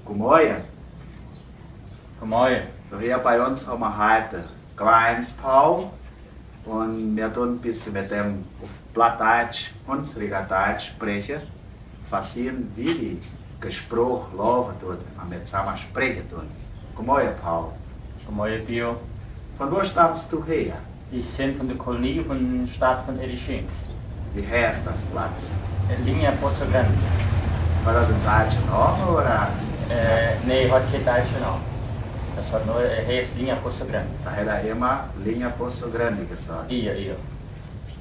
Goedemorgen. Goedemorgen. Hier bei uns haben wir heute Kleinspau und wir tun ein bisschen mit dem auf Plattdeutsch, unsere Deutsch sprechen, verstehen, wie die Gespräche laufen tut, wenn wir zusammen sprechen tun. Goedemorgen, Paul. Goedemorgen, Pio. Von wo stammst du her? Ich bin von der Kolonie von der Stadt von Eriching. Wie heißt das Platz? Linha Poço Grande. War das im deutschen Name oder? Nee, hat kein deutschen Namen. Das hat nur, heißt Linha Poço Grande. Da hat er immer Linha Poço Grande gesagt. Hier.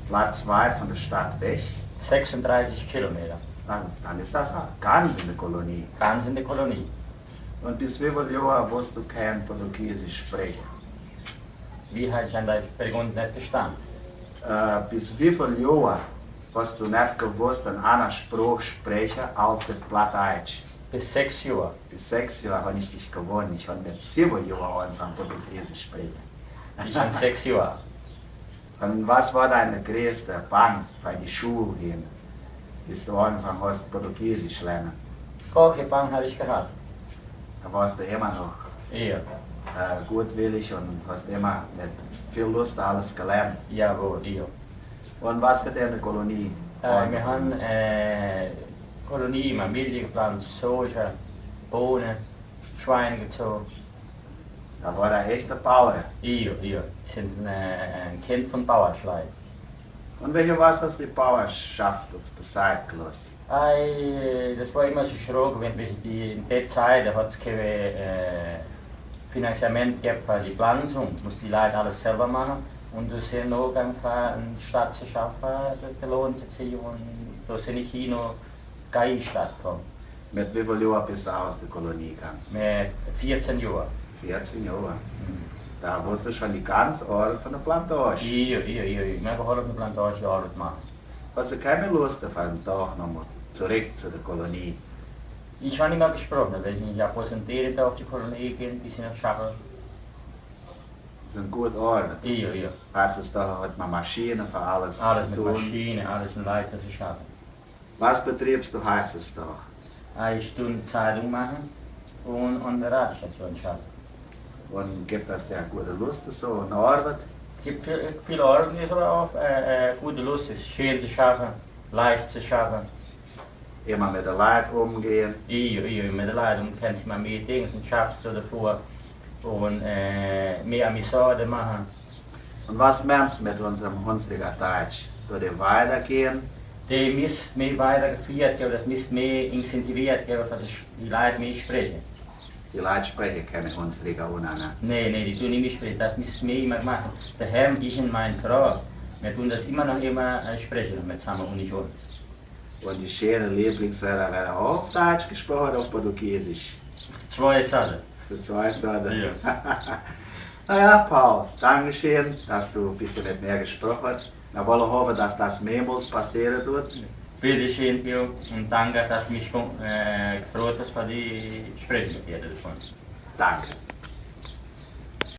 Platz weit von der Stadt weg. 36 Kilometer. Dann ist das ganz in der Kolonie. Ganz in der Kolonie. Und bis wie viele Jahre wirst du kein Portugiesisch sprechen? Wie habe ich an der Pergunta nicht verstanden? Bis wie viele Jahre hast du nicht gewusst, an einer Sprache sprechen als der Plattdeutsch? Bis 6 Jahre. Bis 6 Jahre habe ich dich gewohnt. Ich habe mit 7 Jahren angefangen Portugiesisch sprechen. Ich bin 6 Jahre. Und was war deine größte Bank bei die Schule hin, bis du angefangen hast Portugiesisch lernen? Welche Bank habe ich gehabt? Da warst du immer noch Hier. gutwillig und hast immer mit viel Lust alles gelernt. Jawohl, hier. Und was für deine Kolonie? Wir haben Kolonie, Familie geplant, Soja, Bohnen, Schweine gezogen. Da war der echte Bauer. Hier. Ich bin ein Kind von Bauerschlei. Und welche was hast die Bauerschaft auf der Seite gelassen? Das war immer so schräg, wenn in der Zeit hat es kein Finanzament gegeben für die Pflanzung, musste die Leute alles selber machen. Und da sind auch einfach eine Stadt zu schaffen, den Lohn zu ziehen und da sind ich hier noch keine Stadt gekommen. Mit wie vielen Jahren bist du aus der Kolonie gegangen? Mit 14 Jahren. 14 Jahre. Da warst du schon die ganze Arbeit von der Plantage. Hier. Ich habe auch auf der Plantage Arbeit gemacht. Hast du keine Lust auf einen Tag nochmal zurück zu der Kolonie? Ich habe nicht mehr gesprochen, wenn ich mich präsentiert auf die Kolonie gehen, die sind auf Schachel. Das ist eine gute Arbeit. Hier. Da hat man Maschinen für alles Alles zu mit tun. Maschinen, alles mit Leiter zu schaffen. Was betriebst du heutzutage? Ich tue Zeitung machen und an der Radiostation schaffen. Und gibt es dir gute Lust so eine Arbeit? Es gibt viele Arbeit, die aber auch gute Lust ist, schön zu schaffen, leicht zu schaffen. Immer mit den Leuten umgehen. Hier, mit den Leuten kennst du mehr Dinge und schaffst du davor und mehr Amüsade machen. Und was meinst du mit unserem Hunsrücker Deutsch? Würde die weitergehen? Die müssen mehr weitergeführt werden, das müssen mehr incentiviert werden, dass die Leute mehr sprechen. Die Leute sprechen keine Hunsrücker untereinander. Nee, die tun nicht mehr sprechen, das müssen wir immer machen. Daher ich und meine Frau, wir tun das immer noch sprechen mit zusammen und nicht uns. Und die schöne Lieblingswörter werden auch auf Deutsch gesprochen oder auf Portugiesisch? Zwei Sachen. Für zwei Sorten. Ja. Naja, Paul, Dankeschön, dass du ein bisschen mit mir gesprochen hast. Wir wollen hoffen, dass das mehrmals passieren wird. Bitte schön, Pio, und danke, dass du mich gefreut hast für die Sprechen mit dir davon. Danke.